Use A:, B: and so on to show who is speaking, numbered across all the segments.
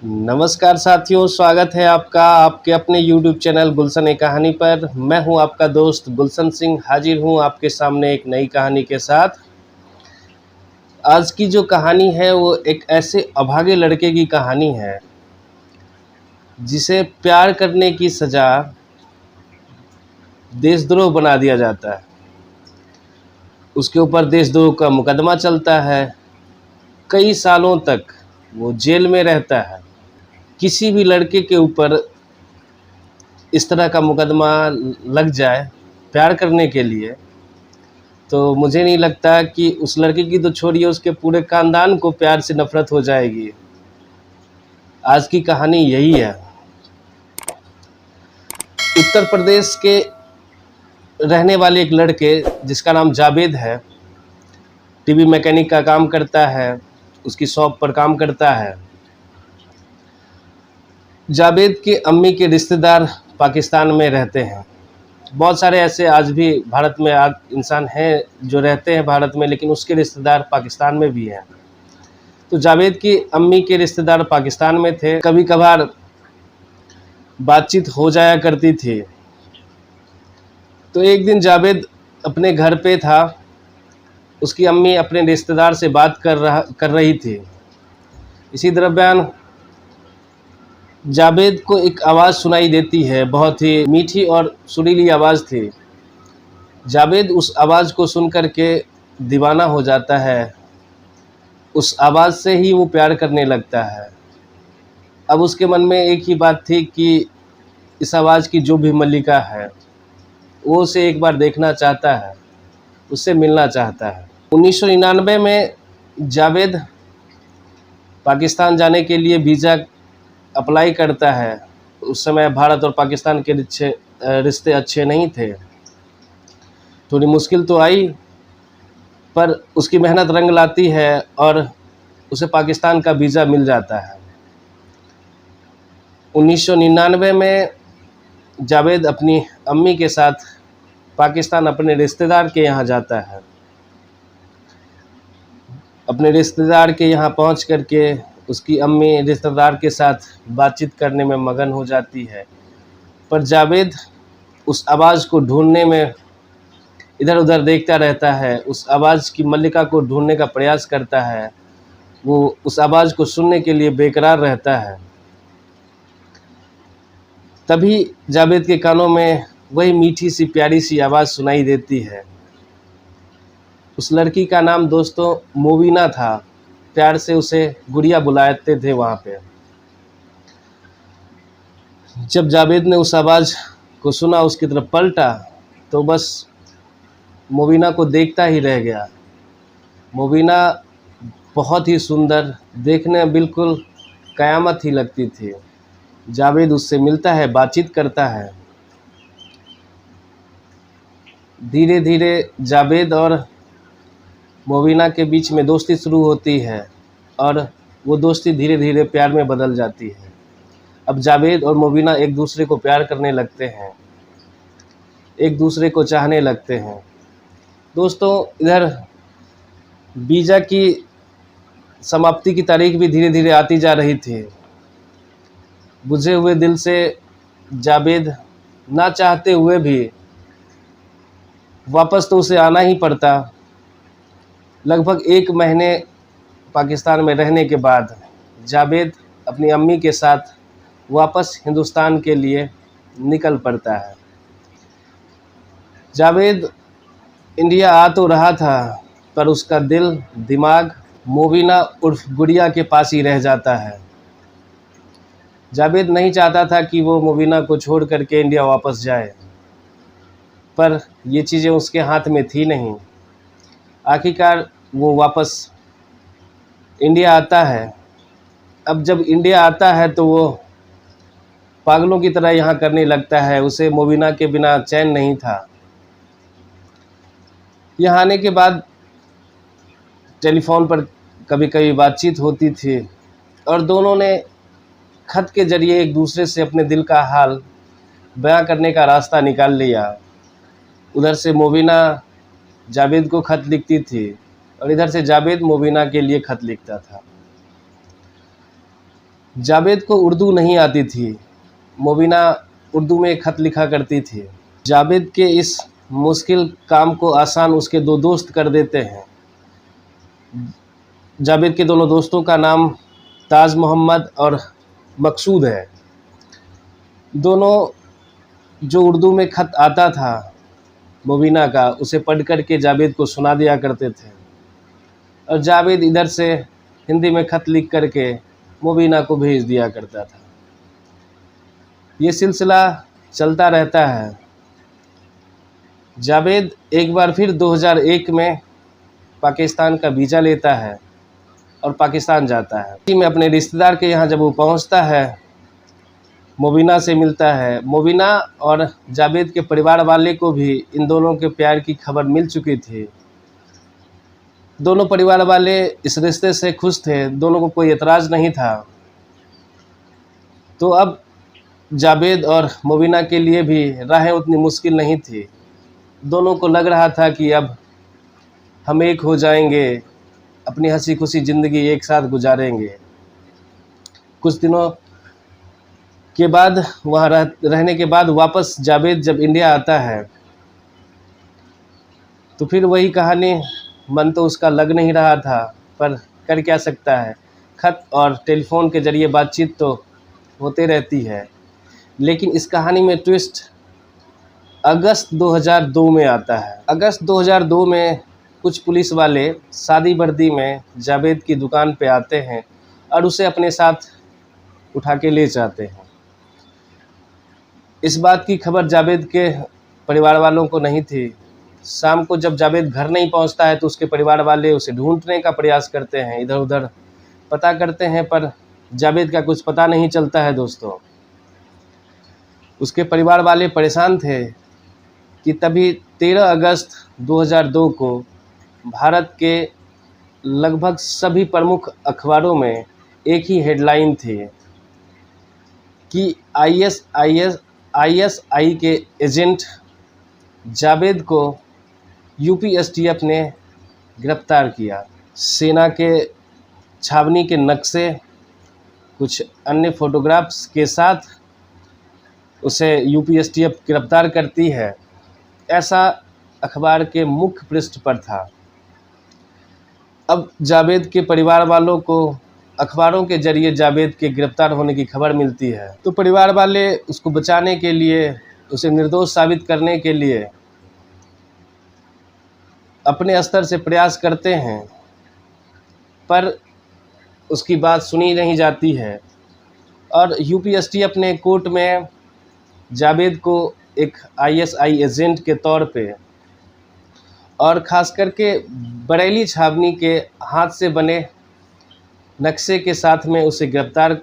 A: नमस्कार साथियों, स्वागत है आपका आपके अपने YouTube चैनल गुलशन एक कहानी पर। मैं हूं आपका दोस्त गुलशन सिंह, हाजिर हूं आपके सामने एक नई कहानी के साथ। आज की जो कहानी है वो एक ऐसे अभागे लड़के की कहानी है जिसे प्यार करने की सज़ा देशद्रोह बना दिया जाता है। उसके ऊपर देशद्रोह का मुकदमा चलता है, कई सालों तक वो जेल में रहता है। किसी भी लड़के के ऊपर इस तरह का मुकदमा लग जाए प्यार करने के लिए, तो मुझे नहीं लगता कि उस लड़के की तो छोड़िए, उसके पूरे ख़ानदान को प्यार से नफ़रत हो जाएगी। आज की कहानी यही है। उत्तर प्रदेश के रहने वाले एक लड़के जिसका नाम जावेद है, टीवी मैकेनिक का काम करता है, उसकी शॉप पर काम करता है। जावेद के अम्मी के रिश्तेदार पाकिस्तान में रहते हैं। बहुत सारे ऐसे आज भी भारत में इंसान हैं जो रहते हैं भारत में, लेकिन उसके रिश्तेदार पाकिस्तान में भी हैं। तो जावेद की अम्मी के रिश्तेदार पाकिस्तान में थे। कभी कभार बातचीत हो जाया करती थी। तो एक दिन जावेद अपने घर पे था, उसकी अम्मी अपने रिश्तेदार से बात कर रही थी। इसी दरम्यान जावेद को एक आवाज़ सुनाई देती है, बहुत ही मीठी और सुरीली आवाज़ थी। जावेद उस आवाज़ को सुन कर के दीवाना हो जाता है। उस आवाज़ से ही वो प्यार करने लगता है। अब उसके मन में एक ही बात थी कि इस आवाज़ की जो भी मल्लिका है वो उसे एक बार देखना चाहता है, उससे मिलना चाहता है। 1999 में जावेद पाकिस्तान जाने के लिए वीज़ा अप्लाई करता है। उस समय भारत और पाकिस्तान के रिश्ते अच्छे नहीं थे। थोड़ी मुश्किल तो आई, पर उसकी मेहनत रंग लाती है और उसे पाकिस्तान का वीज़ा मिल जाता है। 1999 में जावेद अपनी अम्मी के साथ पाकिस्तान अपने रिश्तेदार के यहाँ जाता है। अपने रिश्तेदार के यहाँ पहुँच कर के उसकी अम्मी रिश्तेदार के साथ बातचीत करने में मगन हो जाती है, पर जावेद उस आवाज़ को ढूंढने में इधर उधर देखता रहता है। उस आवाज़ की मल्लिका को ढूंढने का प्रयास करता है। वो उस आवाज़ को सुनने के लिए बेकरार रहता है। तभी जावेद के कानों में वही मीठी सी प्यारी सी आवाज़ सुनाई देती है। उस लड़की का नाम दोस्तों मोबिना था। प्यार से उसे गुड़िया बुलाते थे वहाँ पे। जब जावेद ने उस आवाज़ को सुना, उसकी तरफ पलटा, तो बस मोबिना को देखता ही रह गया। मोबिना बहुत ही सुंदर, देखने में बिल्कुल क़यामत ही लगती थी। जावेद उससे मिलता है, बातचीत करता है। धीरे धीरे जावेद और मोबिना के बीच में दोस्ती शुरू होती है और वो दोस्ती धीरे धीरे प्यार में बदल जाती है। अब जावेद और मोबिना एक दूसरे को प्यार करने लगते हैं, एक दूसरे को चाहने लगते हैं। दोस्तों, इधर वीज़ा की समाप्ति की तारीख भी धीरे धीरे आती जा रही थी। बुझे हुए दिल से जावेद ना चाहते हुए भी वापस तो उसे आना ही पड़ता। लगभग 1 महीने पाकिस्तान में रहने के बाद जावेद अपनी अम्मी के साथ वापस हिंदुस्तान के लिए निकल पड़ता है। जावेद इंडिया आ तो रहा था, पर उसका दिल दिमाग मोबिना उर्फ गुड़िया के पास ही रह जाता है। जावेद नहीं चाहता था कि वो मोबिना को छोड़ करके इंडिया वापस जाए, पर ये चीज़ें उसके हाथ में थी नहीं। आखिरकार वो वापस इंडिया आता है। अब जब इंडिया आता है तो वो पागलों की तरह यहाँ करने लगता है। उसे मोबिना के बिना चैन नहीं था। यहाँ आने के बाद टेलीफोन पर कभी कभी बातचीत होती थी और दोनों ने खत के ज़रिए एक दूसरे से अपने दिल का हाल बयां करने का रास्ता निकाल लिया। उधर से मोबिना जावेद को खत लिखती थी और इधर से जावेद मोबिना के लिए खत लिखता था। जावेद को उर्दू नहीं आती थी। मुबीना उर्दू में खत लिखा करती थी। जावेद के इस मुश्किल काम को आसान उसके दो दोस्त कर देते हैं। जावेद के दोनों दोस्तों का नाम ताज मोहम्मद और मकसूद है। दोनों जो उर्दू में खत आता था मुबीना का, उसे पढ़ कर के जावेद को सुना दिया करते थे और जावेद इधर से हिंदी में खत लिख कर के मुबीना को भेज दिया करता था। ये सिलसिला चलता रहता है। जावेद एक बार फिर 2001 में पाकिस्तान का वीज़ा लेता है और पाकिस्तान जाता है। में अपने रिश्तेदार के यहाँ जब वो पहुँचता है, मुबीना से मिलता है। मुबीना और जावेद के परिवार वाले को भी इन दोनों के प्यार की खबर मिल चुकी थी। दोनों परिवार वाले इस रिश्ते से खुश थे, दोनों को कोई एतराज़ नहीं था। तो अब जावेद और मुबीना के लिए भी राहें उतनी मुश्किल नहीं थी। दोनों को लग रहा था कि अब हम एक हो जाएंगे, अपनी हंसी खुशी ज़िंदगी एक साथ गुजारेंगे। कुछ दिनों के बाद वहाँ रहने के बाद वापस जावेद जब इंडिया आता है तो फिर वही कहानी, मन तो उसका लग नहीं रहा था, पर कर क्या सकता है। खत और टेलीफोन के ज़रिए बातचीत तो होते रहती है। लेकिन इस कहानी में ट्विस्ट अगस्त 2002 में आता है। अगस्त 2002 में कुछ पुलिस वाले सादी वर्दी में जावेद की दुकान पे आते हैं और उसे अपने साथ उठा के ले जाते हैं। इस बात की खबर जावेद के परिवार वालों को नहीं थी। शाम को जब जावेद घर नहीं पहुंचता है तो उसके परिवार वाले उसे ढूंढने का प्रयास करते हैं, इधर उधर पता करते हैं, पर जावेद का कुछ पता नहीं चलता है। दोस्तों, उसके परिवार वाले परेशान थे कि तभी 13 अगस्त 2002 को भारत के लगभग सभी प्रमुख अखबारों में एक ही हेडलाइन थी कि आईएसआई के एजेंट जावेद को यूपीएसटीएफ ने गिरफ्तार किया। सेना के छावनी के नक्शे, कुछ अन्य फोटोग्राफ्स के साथ उसे यूपीएसटीएफ गिरफ्तार करती है, ऐसा अखबार के मुख्य पृष्ठ पर था। अब जावेद के परिवार वालों को अखबारों के जरिए जावेद के गिरफ्तार होने की खबर मिलती है, तो परिवार वाले उसको बचाने के लिए, उसे निर्दोष साबित करने के लिए अपने स्तर से प्रयास करते हैं, पर उसकी बात सुनी नहीं जाती है और यूपीएसटीएफ ने कोर्ट में जावेद को एक आईएसआई एजेंट के तौर पे और ख़ास करके बरेली छावनी के हाथ से बने नक्शे के साथ में उसे गिरफ्तार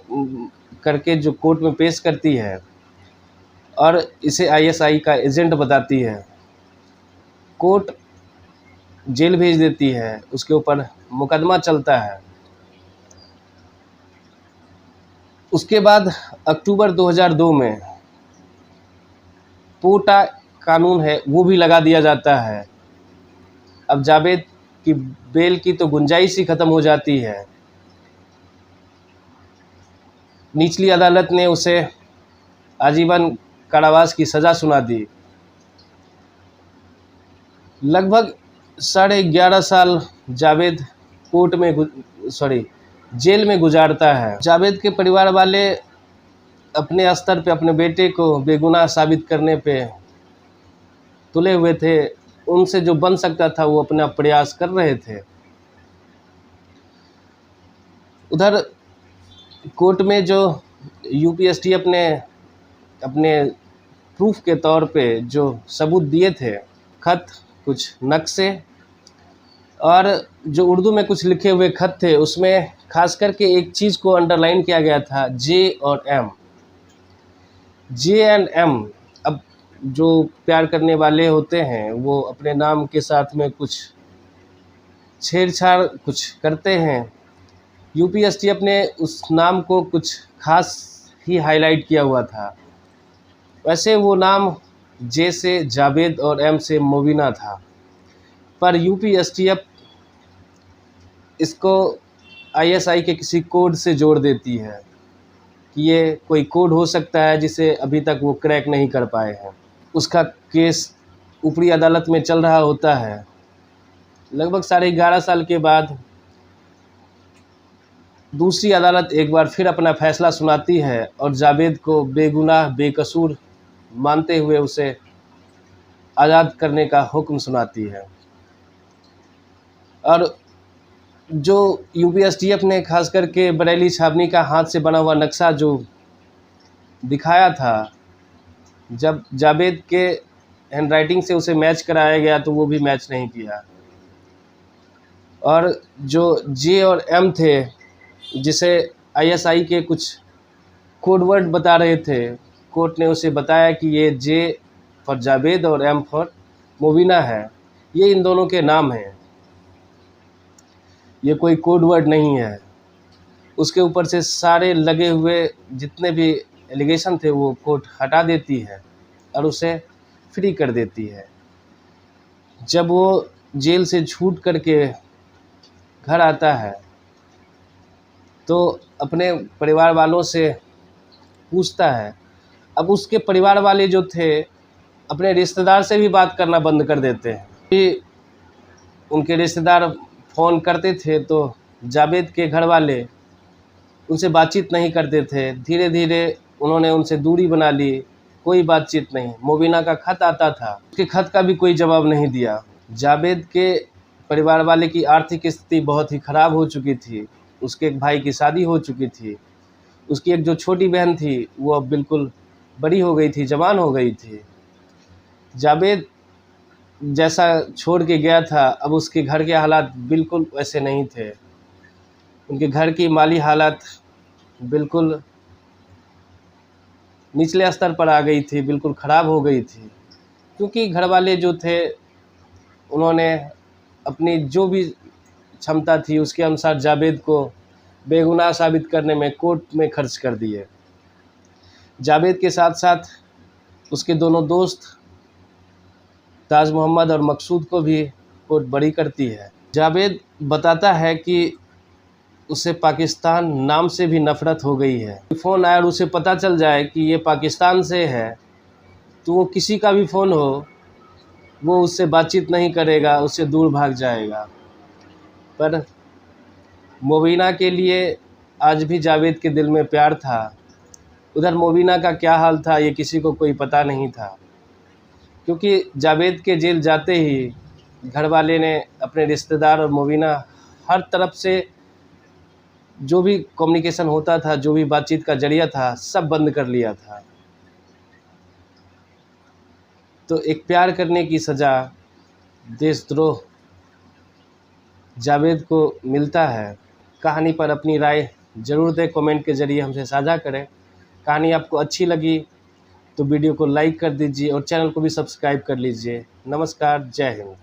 A: करके जो कोर्ट में पेश करती है और इसे आईएसआई का एजेंट बताती है। कोर्ट जेल भेज देती है, उसके ऊपर मुकदमा चलता है। उसके बाद अक्टूबर 2002 में पोटा कानून है वो भी लगा दिया जाता है। अब जावेद की बेल की तो गुंजाइश ही ख़त्म हो जाती है। निचली अदालत ने उसे आजीवन कारावास की सज़ा सुना दी। लगभग 11.5 साल जावेद जेल में गुजारता है। जावेद के परिवार वाले अपने स्तर पे अपने बेटे को बेगुनाह साबित करने पे तुले हुए थे। उनसे जो बन सकता था वो अपना प्रयास कर रहे थे। उधर कोर्ट में जो यूपीएसटीएफ ने अपने प्रूफ के तौर पे जो सबूत दिए थे, खत, कुछ नक्शे और जो उर्दू में कुछ लिखे हुए खत थे, उसमें खास करके एक चीज़ को अंडरलाइन किया गया था, जे और एम, जे एंड एम। अब जो प्यार करने वाले होते हैं वो अपने नाम के साथ में कुछ छेड़छाड़ कुछ करते हैं। यूपीएसटीएफ ने उस नाम को कुछ खास ही हाईलाइट किया हुआ था। वैसे वो नाम जे से जावेद और एम से मुबीना था, पर यूपीएसटीएफ इसको आईएसआई के किसी कोड से जोड़ देती है। कि ये कोई कोड हो सकता है जिसे अभी तक वो क्रैक नहीं कर पाए हैं। उसका केस ऊपरी अदालत में चल रहा होता है। लगभग 11.5 साल के बाद दूसरी अदालत एक बार फिर अपना फैसला सुनाती है और जावेद को बेगुनाह बेकसूर मानते हुए उसे आज़ाद करने का हुक्म सुनाती है। और जो यूपीएसटीएफ ने खास करके बरेली छावनी का हाथ से बना हुआ नक्शा जो दिखाया था, जब जावेद के हैंडराइटिंग से उसे मैच कराया गया तो वो भी मैच नहीं किया। और जो जे और एम थे, जिसे आईएसआई के कुछ कोड वर्ड बता रहे थे, कोर्ट ने उसे बताया कि ये जे फॉर जावेद और एम फॉर मुबीना है, ये इन दोनों के नाम हैं, ये कोई कोड वर्ड नहीं है। उसके ऊपर से सारे लगे हुए जितने भी एलिगेशन थे वो कोर्ट हटा देती है और उसे फ्री कर देती है। जब वो जेल से छूट करके घर आता है तो अपने परिवार वालों से पूछता है। अब उसके परिवार वाले जो थे अपने रिश्तेदार से भी बात करना बंद कर देते हैं। कि उनके रिश्तेदार फ़ोन करते थे तो जावेद के घर वाले उनसे बातचीत नहीं करते थे। धीरे धीरे उन्होंने उनसे दूरी बना ली, कोई बातचीत नहीं। मुबीना का ख़त आता था, उसके ख़त का भी कोई जवाब नहीं दिया। जावेद के परिवार वाले की आर्थिक स्थिति बहुत ही ख़राब हो चुकी थी। उसके एक भाई की शादी हो चुकी थी, उसकी एक जो छोटी बहन थी वो अब बिल्कुल बड़ी हो गई थी, जवान हो गई थी। जावेद जैसा छोड़ के गया था, अब उसके घर के हालात बिल्कुल वैसे नहीं थे। उनके घर की माली हालत बिल्कुल निचले स्तर पर आ गई थी, बिल्कुल ख़राब हो गई थी। क्योंकि घर वाले जो थे उन्होंने अपनी जो भी क्षमता थी उसके अनुसार जावेद को बेगुनाह साबित करने में कोर्ट में खर्च कर दिए। जावेद के साथ साथ उसके दोनों दोस्त ताज मोहम्मद और मकसूद को भी कोर्ट बरी करती है। जावेद बताता है कि उसे पाकिस्तान नाम से भी नफ़रत हो गई है। फ़ोन आया और उसे पता चल जाए कि ये पाकिस्तान से है तो वो किसी का भी फ़ोन हो वो उससे बातचीत नहीं करेगा, उससे दूर भाग जाएगा। पर मुबीना के लिए आज भी जावेद के दिल में प्यार था। उधर मुबीना का क्या हाल था ये किसी को कोई पता नहीं था, क्योंकि जावेद के जेल जाते ही घर वाले ने अपने रिश्तेदार और मुबीना हर तरफ से जो भी कम्युनिकेशन होता था, जो भी बातचीत का जरिया था, सब बंद कर लिया था। तो एक प्यार करने की सज़ा, देशद्रोह जावेद को मिलता है। कहानी पर अपनी राय ज़रूर दें, कमेंट के ज़रिए हमसे साझा करें। कहानी आपको अच्छी लगी तो वीडियो को लाइक कर दीजिए और चैनल को भी सब्सक्राइब कर लीजिए। नमस्कार, जय हिंद।